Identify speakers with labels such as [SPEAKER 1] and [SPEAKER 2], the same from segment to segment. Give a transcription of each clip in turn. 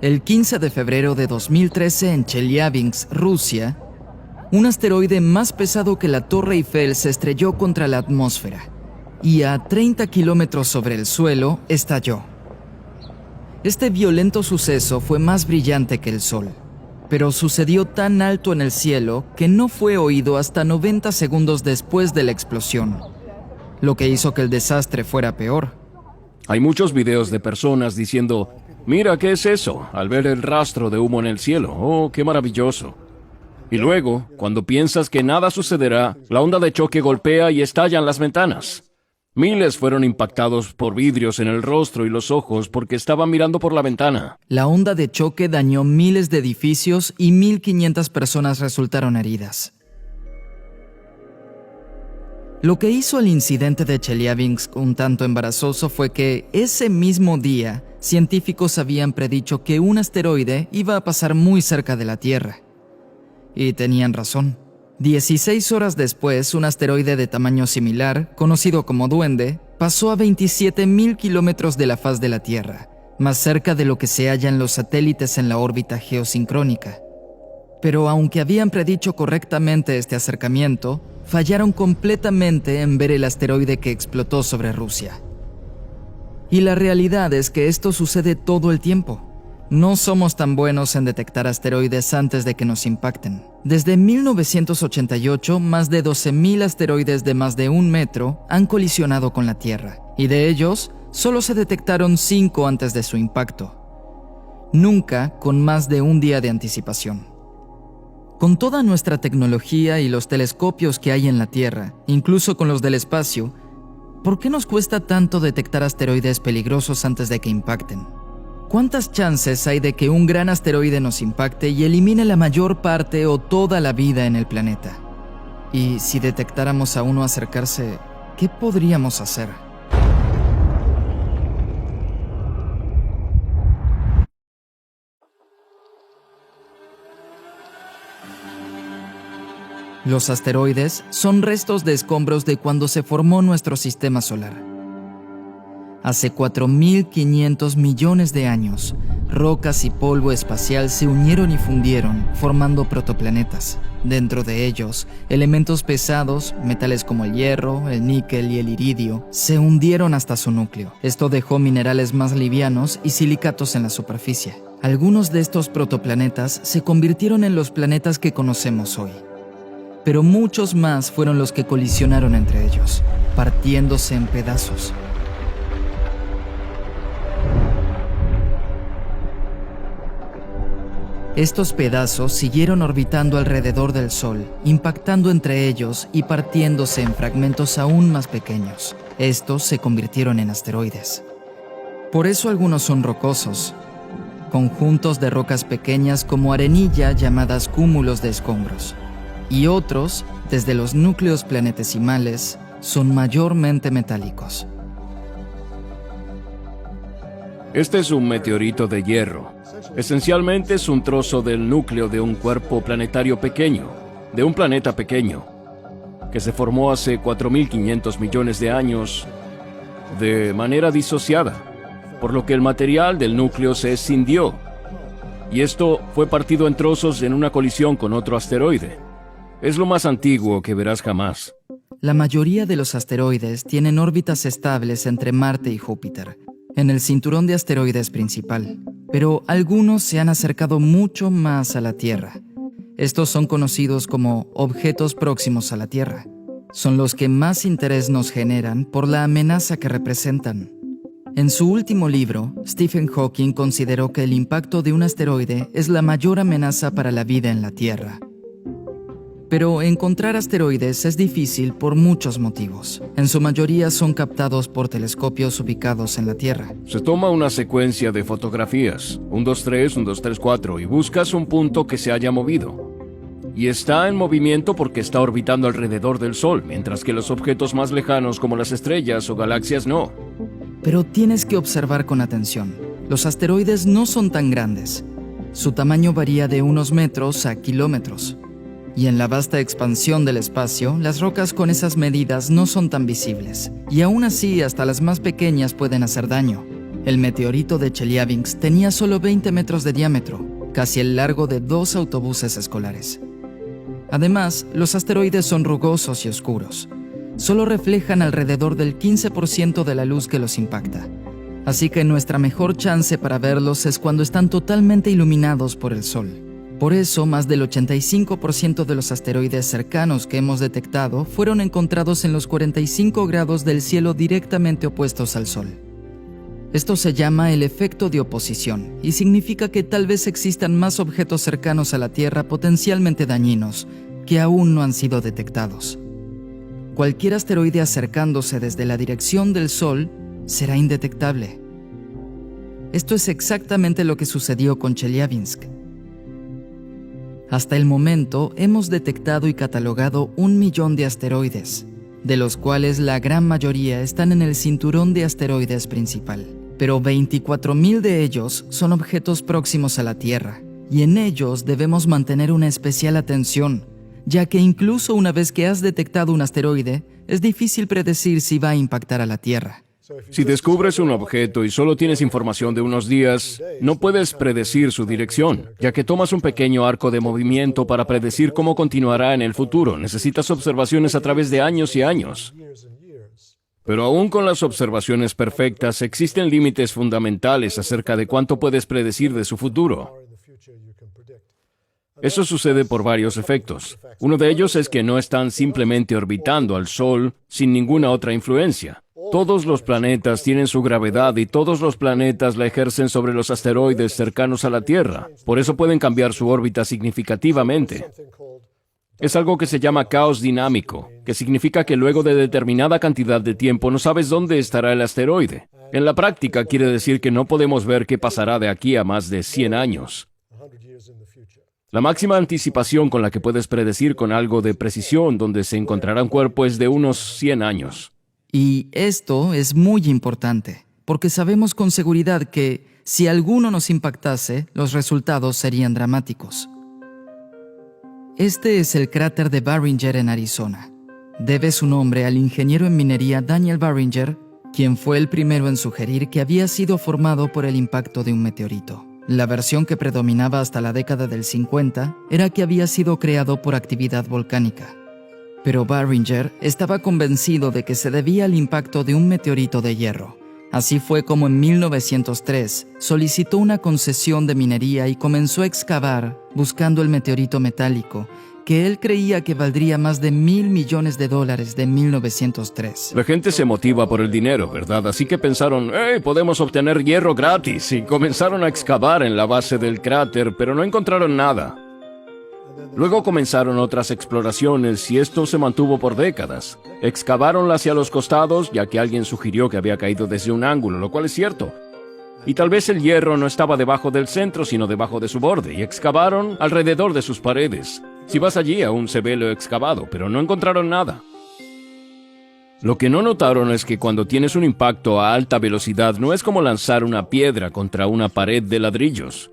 [SPEAKER 1] El 15 de febrero de 2013 en Chelyabinsk, Rusia, un asteroide más pesado que la Torre Eiffel se estrelló contra la atmósfera y a 30 kilómetros sobre el suelo estalló. Este violento suceso fue más brillante que el Sol, pero sucedió tan alto en el cielo que no fue oído hasta 90 segundos después de la explosión, lo que hizo que el desastre fuera peor.
[SPEAKER 2] Hay muchos videos de personas diciendo: «Mira, ¿qué es eso?», al ver el rastro de humo en el cielo. «Oh, qué maravilloso». Y luego, cuando piensas que nada sucederá, la onda de choque golpea y estallan las ventanas. Miles fueron impactados por vidrios en el rostro y los ojos porque estaban mirando por la ventana.
[SPEAKER 1] La onda de choque dañó miles de edificios y 1,500 personas resultaron heridas. Lo que hizo el incidente de Chelyabinsk un tanto embarazoso fue que ese mismo día, científicos habían predicho que un asteroide iba a pasar muy cerca de la Tierra. Y tenían razón. 16 horas después, un asteroide de tamaño similar, conocido como Duende, pasó a 27,000 kilómetros de la faz de la Tierra, más cerca de lo que se halla en los satélites en la órbita geosincrónica. Pero aunque habían predicho correctamente este acercamiento, fallaron completamente en ver el asteroide que explotó sobre Rusia. Y la realidad es que esto sucede todo el tiempo. No somos tan buenos en detectar asteroides antes de que nos impacten. Desde 1988, más de 12,000 asteroides de más de 1 metro han colisionado con la Tierra, y de ellos, solo se detectaron 5 antes de su impacto. Nunca con más de un día de anticipación. Con toda nuestra tecnología y los telescopios que hay en la Tierra, incluso con los del espacio, ¿por qué nos cuesta tanto detectar asteroides peligrosos antes de que impacten? ¿Cuántas chances hay de que un gran asteroide nos impacte y elimine la mayor parte o toda la vida en el planeta? Y si detectáramos a uno acercarse, ¿qué podríamos hacer? Los asteroides son restos de escombros de cuando se formó nuestro sistema solar. Hace 4,500 millones de años, rocas y polvo espacial se unieron y fundieron, formando protoplanetas. Dentro de ellos, elementos pesados, metales como el hierro, el níquel y el iridio, se hundieron hasta su núcleo. Esto dejó minerales más livianos y silicatos en la superficie. Algunos de estos protoplanetas se convirtieron en los planetas que conocemos hoy. Pero muchos más fueron los que colisionaron entre ellos, partiéndose en pedazos. Estos pedazos siguieron orbitando alrededor del Sol, impactando entre ellos y partiéndose en fragmentos aún más pequeños. Estos se convirtieron en asteroides. Por eso algunos son rocosos, conjuntos de rocas pequeñas como arenilla llamadas cúmulos de escombros. Y otros, desde los núcleos planetesimales, son mayormente metálicos.
[SPEAKER 2] Este es un meteorito de hierro. Esencialmente es un trozo del núcleo de un cuerpo planetario pequeño, de un planeta pequeño, que se formó hace 4,500 millones de años de manera disociada, por lo que el material del núcleo se escindió, y esto fue partido en trozos en una colisión con otro asteroide. Es lo más antiguo que verás jamás.
[SPEAKER 1] La mayoría de los asteroides tienen órbitas estables entre Marte y Júpiter, en el cinturón de asteroides principal, pero algunos se han acercado mucho más a la Tierra. Estos son conocidos como objetos próximos a la Tierra. Son los que más interés nos generan por la amenaza que representan. En su último libro, Stephen Hawking consideró que el impacto de un asteroide es la mayor amenaza para la vida en la Tierra. Pero encontrar asteroides es difícil por muchos motivos. En su mayoría son captados por telescopios ubicados en la Tierra.
[SPEAKER 2] Se toma una secuencia de fotografías, 1, 2, 3, 1, 2, 3, 4, y buscas un punto que se haya movido. Y está en movimiento porque está orbitando alrededor del Sol, mientras que los objetos más lejanos como las estrellas o galaxias no.
[SPEAKER 1] Pero tienes que observar con atención. Los asteroides no son tan grandes. Su tamaño varía de unos metros a kilómetros. Y en la vasta expansión del espacio, las rocas con esas medidas no son tan visibles, y aún así hasta las más pequeñas pueden hacer daño. El meteorito de Chelyabinsk tenía solo 20 metros de diámetro, casi el largo de 2 autobuses escolares. Además, los asteroides son rugosos y oscuros. Solo reflejan alrededor del 15% de la luz que los impacta. Así que nuestra mejor chance para verlos es cuando están totalmente iluminados por el Sol. Por eso, más del 85% de los asteroides cercanos que hemos detectado fueron encontrados en los 45 grados del cielo directamente opuestos al Sol. Esto se llama el efecto de oposición y significa que tal vez existan más objetos cercanos a la Tierra potencialmente dañinos que aún no han sido detectados. Cualquier asteroide acercándose desde la dirección del Sol será indetectable. Esto es exactamente lo que sucedió con Chelyabinsk. Hasta el momento hemos detectado y catalogado 1 millón de asteroides, de los cuales la gran mayoría están en el cinturón de asteroides principal. Pero 24,000 de ellos son objetos próximos a la Tierra, y en ellos debemos mantener una especial atención, ya que incluso una vez que has detectado un asteroide, es difícil predecir si va a impactar a la Tierra.
[SPEAKER 2] Si descubres un objeto y solo tienes información de unos días, no puedes predecir su dirección, ya que tomas un pequeño arco de movimiento para predecir cómo continuará en el futuro. Necesitas observaciones a través de años y años. Pero aún con las observaciones perfectas, existen límites fundamentales acerca de cuánto puedes predecir de su futuro. Eso sucede por varios efectos. Uno de ellos es que no están simplemente orbitando al Sol sin ninguna otra influencia. Todos los planetas tienen su gravedad y todos los planetas la ejercen sobre los asteroides cercanos a la Tierra. Por eso pueden cambiar su órbita significativamente. Es algo que se llama caos dinámico, que significa que luego de determinada cantidad de tiempo no sabes dónde estará el asteroide. En la práctica quiere decir que no podemos ver qué pasará de aquí a más de 100 años. La máxima anticipación con la que puedes predecir con algo de precisión dónde se encontrará un cuerpo es de unos 100 años.
[SPEAKER 1] Y esto es muy importante, porque sabemos con seguridad que si alguno nos impactase, los resultados serían dramáticos. Este es el cráter de Barringer en Arizona. Debe su nombre al ingeniero en minería Daniel Barringer, quien fue el primero en sugerir que había sido formado por el impacto de un meteorito. La versión que predominaba hasta la década del 50 era que había sido creado por actividad volcánica. Pero Barringer estaba convencido de que se debía al impacto de un meteorito de hierro. Así fue como en 1903 solicitó una concesión de minería y comenzó a excavar buscando el meteorito metálico, que él creía que valdría más de $1,000 millones de 1903.
[SPEAKER 2] La gente se motiva por el dinero, ¿verdad? Así que pensaron, ¡hey, podemos obtener hierro gratis! Y comenzaron a excavar en la base del cráter, pero no encontraron nada. Luego comenzaron otras exploraciones y esto se mantuvo por décadas. Excavaron hacia los costados, ya que alguien sugirió que había caído desde un ángulo, lo cual es cierto. Y tal vez el hierro no estaba debajo del centro, sino debajo de su borde, y excavaron alrededor de sus paredes. Si vas allí, aún se ve lo excavado, pero no encontraron nada. Lo que no notaron es que cuando tienes un impacto a alta velocidad, no es como lanzar una piedra contra una pared de ladrillos,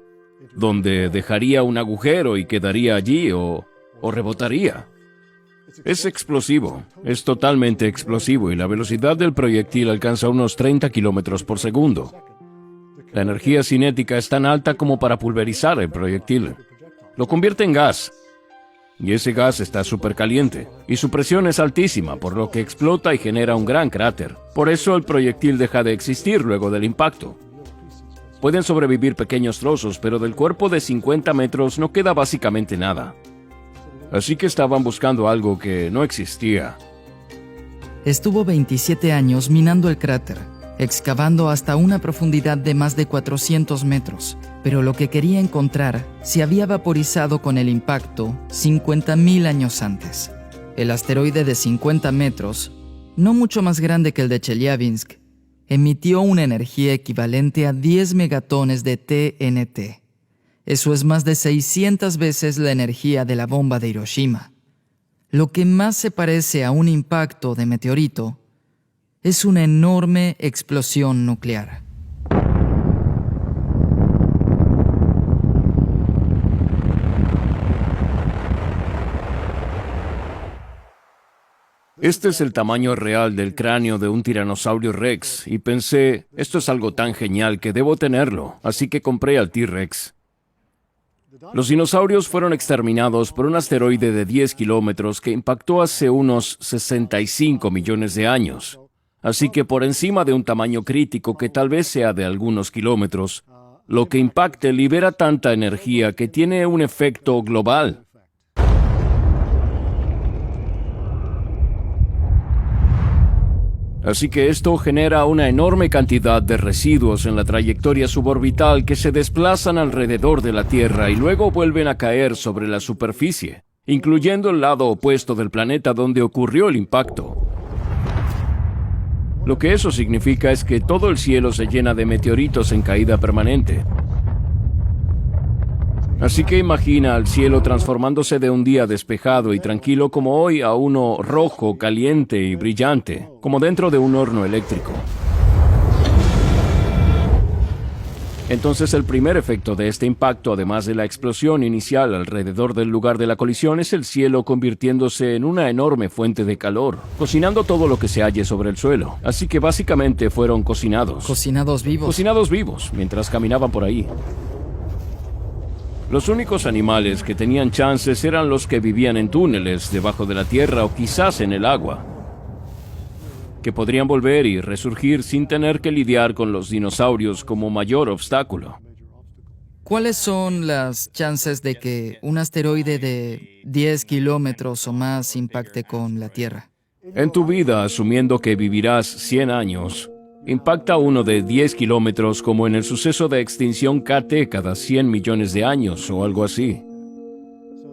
[SPEAKER 2] donde dejaría un agujero y quedaría allí o rebotaría. Es explosivo, es totalmente explosivo y la velocidad del proyectil alcanza unos 30 kilómetros por segundo. La energía cinética es tan alta como para pulverizar el proyectil. Lo convierte en gas. Y ese gas está súper caliente, y su presión es altísima, por lo que explota y genera un gran cráter. Por eso el proyectil deja de existir luego del impacto. Pueden sobrevivir pequeños trozos, pero del cuerpo de 50 metros no queda básicamente nada. Así que estaban buscando algo que no existía.
[SPEAKER 1] Estuvo 27 años minando el cráter, excavando hasta una profundidad de más de 400 metros, pero lo que quería encontrar se había vaporizado con el impacto 50,000 años antes. El asteroide de 50 metros, no mucho más grande que el de Chelyabinsk, emitió una energía equivalente a 10 megatones de TNT. Eso es más de 600 veces la energía de la bomba de Hiroshima. Lo que más se parece a un impacto de meteorito es una enorme explosión nuclear.
[SPEAKER 2] Este es el tamaño real del cráneo de un tiranosaurio Rex, y pensé, esto es algo tan genial que debo tenerlo, así que compré al T-Rex. Los dinosaurios fueron exterminados por un asteroide de 10 kilómetros que impactó hace unos 65 millones de años. Así que por encima de un tamaño crítico que tal vez sea de algunos kilómetros, lo que impacte libera tanta energía que tiene un efecto global. Así que esto genera una enorme cantidad de residuos en la trayectoria suborbital que se desplazan alrededor de la Tierra y luego vuelven a caer sobre la superficie, incluyendo el lado opuesto del planeta donde ocurrió el impacto. Lo que eso significa es que todo el cielo se llena de meteoritos en caída permanente. Así que imagina al cielo transformándose de un día despejado y tranquilo como hoy a uno rojo, caliente y brillante, como dentro de un horno eléctrico. Entonces el primer efecto de este impacto, además de la explosión inicial alrededor del lugar de la colisión, es el cielo convirtiéndose en una enorme fuente de calor, cocinando todo lo que se halle sobre el suelo. Así que básicamente fueron cocinados.
[SPEAKER 1] Cocinados vivos.
[SPEAKER 2] Cocinados vivos, mientras caminaban por ahí. Los únicos animales que tenían chances eran los que vivían en túneles debajo de la tierra o quizás en el agua, que podrían volver y resurgir sin tener que lidiar con los dinosaurios como mayor obstáculo.
[SPEAKER 1] ¿Cuáles son las chances de que un asteroide de 10 kilómetros o más impacte con la Tierra?
[SPEAKER 2] En tu vida, asumiendo que vivirás 100 años, impacta uno de 10 kilómetros como en el suceso de extinción KT cada 100 millones de años o algo así.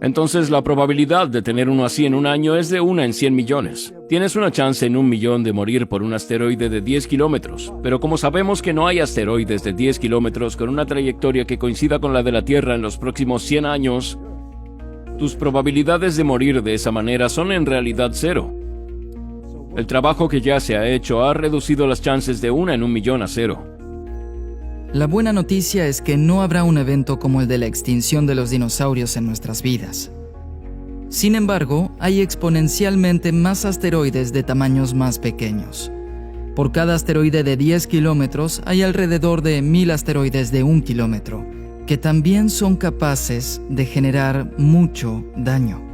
[SPEAKER 2] Entonces la probabilidad de tener uno así en un año es de 1 en 100 millones. Tienes una chance en 1 millón de morir por un asteroide de 10 kilómetros, pero como sabemos que no hay asteroides de 10 kilómetros con una trayectoria que coincida con la de la Tierra en los próximos 100 años, tus probabilidades de morir de esa manera son en realidad 0. El trabajo que ya se ha hecho ha reducido las chances de 1 en 1 millón a 0.
[SPEAKER 1] La buena noticia es que no habrá un evento como el de la extinción de los dinosaurios en nuestras vidas. Sin embargo, hay exponencialmente más asteroides de tamaños más pequeños. Por cada asteroide de 10 kilómetros hay alrededor de 1000 asteroides de 1 kilómetro, que también son capaces de generar mucho daño.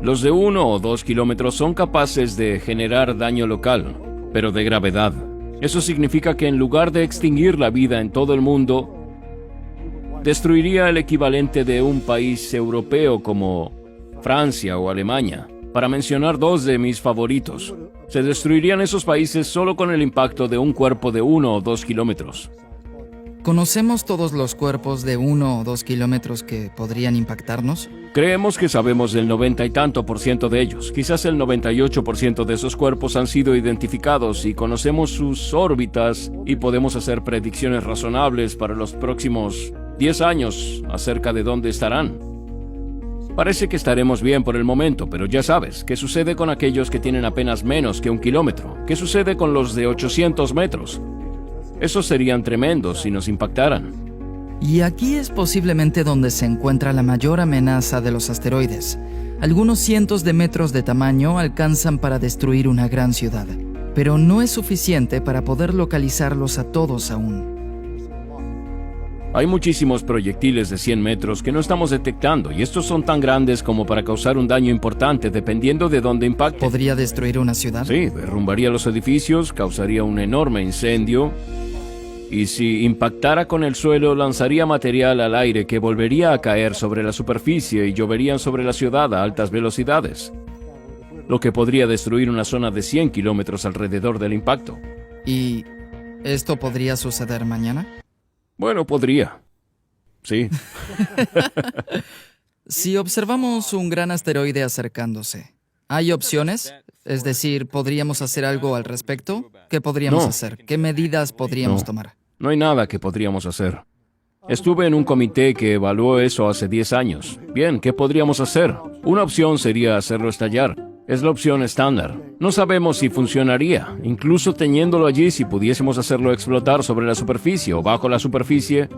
[SPEAKER 2] Los de 1 o 2 kilómetros son capaces de generar daño local, pero de gravedad. Eso significa que en lugar de extinguir la vida en todo el mundo, destruiría el equivalente de un país europeo como Francia o Alemania, para mencionar 2 de mis favoritos. Se destruirían esos países solo con el impacto de un cuerpo de 1 o 2 kilómetros.
[SPEAKER 1] ¿Conocemos todos los cuerpos de 1 o 2 kilómetros que podrían impactarnos?
[SPEAKER 2] Creemos que sabemos del 90 y tanto por ciento de ellos. Quizás el 98% de esos cuerpos han sido identificados y conocemos sus órbitas y podemos hacer predicciones razonables para los próximos 10 años acerca de dónde estarán. Parece que estaremos bien por el momento, pero ya sabes, ¿qué sucede con aquellos que tienen apenas menos que 1 kilómetro? ¿Qué sucede con los de 800 metros? Esos serían tremendos si nos impactaran.
[SPEAKER 1] Y aquí es posiblemente donde se encuentra la mayor amenaza de los asteroides. Algunos cientos de metros de tamaño alcanzan para destruir una gran ciudad, pero no es suficiente para poder localizarlos a todos aún.
[SPEAKER 2] Hay muchísimos proyectiles de 100 metros que no estamos detectando, y estos son tan grandes como para causar un daño importante dependiendo de dónde impacte.
[SPEAKER 1] ¿Podría destruir una ciudad?
[SPEAKER 2] Sí, derrumbaría los edificios, causaría un enorme incendio, y si impactara con el suelo, lanzaría material al aire que volvería a caer sobre la superficie y lloverían sobre la ciudad a altas velocidades, lo que podría destruir una zona de 100 kilómetros alrededor del impacto.
[SPEAKER 1] ¿Y esto podría suceder mañana?
[SPEAKER 2] Bueno, podría. Sí.
[SPEAKER 1] Si observamos un gran asteroide acercándose, ¿hay opciones? Es decir, ¿podríamos hacer algo al respecto? ¿Qué podríamos hacer? ¿Qué medidas podríamos tomar?
[SPEAKER 2] No hay nada que podríamos hacer. Estuve en un comité que evaluó eso hace 10 años. Bien, ¿qué podríamos hacer? Una opción sería hacerlo estallar. Es la opción estándar. No sabemos si funcionaría. Incluso teniéndolo allí, si pudiésemos hacerlo explotar sobre la superficie o bajo la superficie,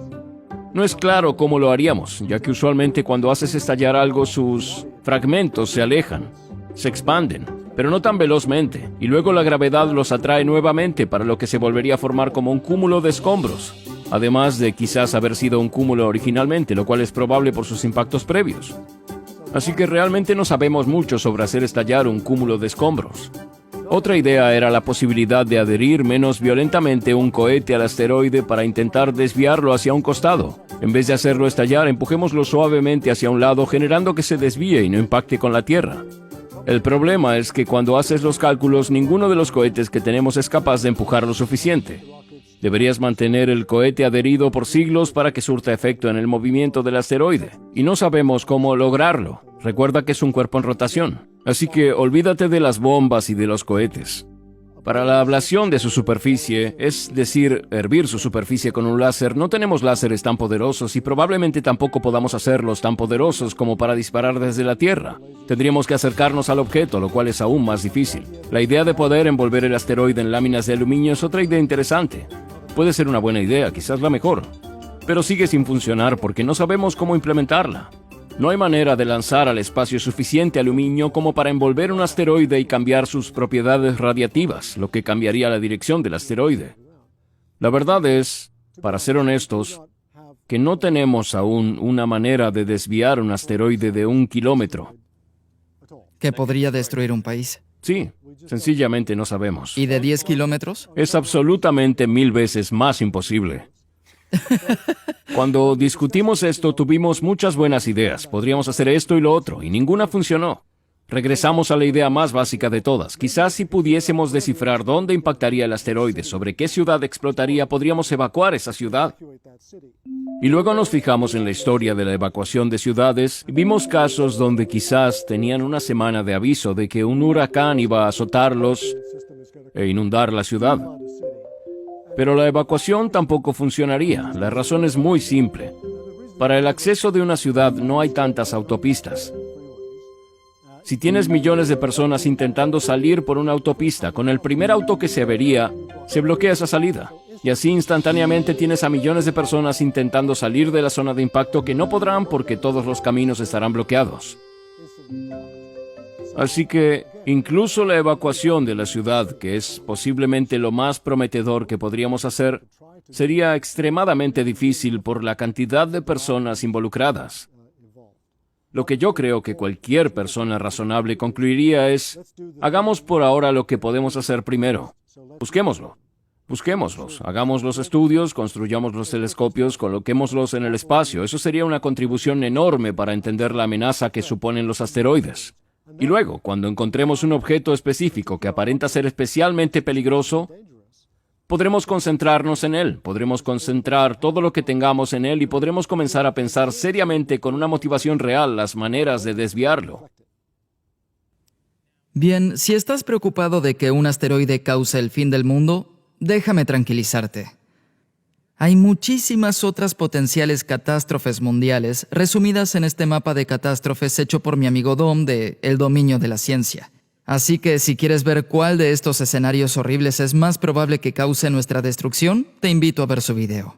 [SPEAKER 2] no es claro cómo lo haríamos, ya que usualmente cuando haces estallar algo, sus fragmentos se alejan, se expanden. pero no tan velozmente, y luego la gravedad los atrae nuevamente, para lo que se volvería a formar como un cúmulo de escombros, además de quizás haber sido un cúmulo originalmente, lo cual es probable por sus impactos previos. Así que realmente no sabemos mucho sobre hacer estallar un cúmulo de escombros. Otra idea era la posibilidad de adherir menos violentamente un cohete al asteroide para intentar desviarlo hacia un costado. En vez de hacerlo estallar, empujémoslo suavemente hacia un lado, generando que se desvíe y no impacte con la Tierra. El problema es que cuando haces los cálculos, ninguno de los cohetes que tenemos es capaz de empujar lo suficiente. Deberías mantener el cohete adherido por siglos para que surta efecto en el movimiento del asteroide, y no sabemos cómo lograrlo. Recuerda que es un cuerpo en rotación, así que olvídate de las bombas y de los cohetes. Para la ablación de su superficie, es decir, hervir su superficie con un láser, no tenemos láseres tan poderosos y probablemente tampoco podamos hacerlos tan poderosos como para disparar desde la Tierra. Tendríamos que acercarnos al objeto, lo cual es aún más difícil. La idea de poder envolver el asteroide en láminas de aluminio es otra idea interesante. Puede ser una buena idea, quizás la mejor, pero sigue sin funcionar porque no sabemos cómo implementarla. No hay manera de lanzar al espacio suficiente aluminio como para envolver un asteroide y cambiar sus propiedades radiativas, lo que cambiaría la dirección del asteroide. La verdad es, para ser honestos, que no tenemos aún una manera de desviar un asteroide de 1 kilómetro.
[SPEAKER 1] Que podría destruir un país.
[SPEAKER 2] Sí, sencillamente no sabemos.
[SPEAKER 1] ¿Y de 10 kilómetros?
[SPEAKER 2] Es absolutamente 1000 veces más imposible. Cuando discutimos esto, tuvimos muchas buenas ideas. Podríamos hacer esto y lo otro, y ninguna funcionó. Regresamos a la idea más básica de todas. Quizás si pudiésemos descifrar dónde impactaría el asteroide, sobre qué ciudad explotaría, podríamos evacuar esa ciudad. Y luego nos fijamos en la historia de la evacuación de ciudades y vimos casos donde quizás tenían una semana de aviso de que un huracán iba a azotarlos e inundar la ciudad. Pero la evacuación tampoco funcionaría. La razón es muy simple. Para el acceso de una ciudad no hay tantas autopistas. Si tienes millones de personas intentando salir por una autopista, con el primer auto que se avería, se bloquea esa salida. Y así instantáneamente tienes a millones de personas intentando salir de la zona de impacto que no podrán porque todos los caminos estarán bloqueados. Así que, incluso la evacuación de la ciudad, que es posiblemente lo más prometedor que podríamos hacer, sería extremadamente difícil por la cantidad de personas involucradas. Lo que yo creo que cualquier persona razonable concluiría es, hagamos por ahora lo que podemos hacer primero. Busquémoslos, hagamos los estudios, construyamos los telescopios, coloquémoslos en el espacio. Eso sería una contribución enorme para entender la amenaza que suponen los asteroides. Y luego, cuando encontremos un objeto específico que aparenta ser especialmente peligroso, podremos concentrarnos en él, podremos concentrar todo lo que tengamos en él y podremos comenzar a pensar seriamente con una motivación real las maneras de desviarlo.
[SPEAKER 1] Bien, si estás preocupado de que un asteroide cause el fin del mundo, déjame tranquilizarte. Hay muchísimas otras potenciales catástrofes mundiales resumidas en este mapa de catástrofes hecho por mi amigo Dom de El Dominio de la Ciencia. Así que si quieres ver cuál de estos escenarios horribles es más probable que cause nuestra destrucción, te invito a ver su video.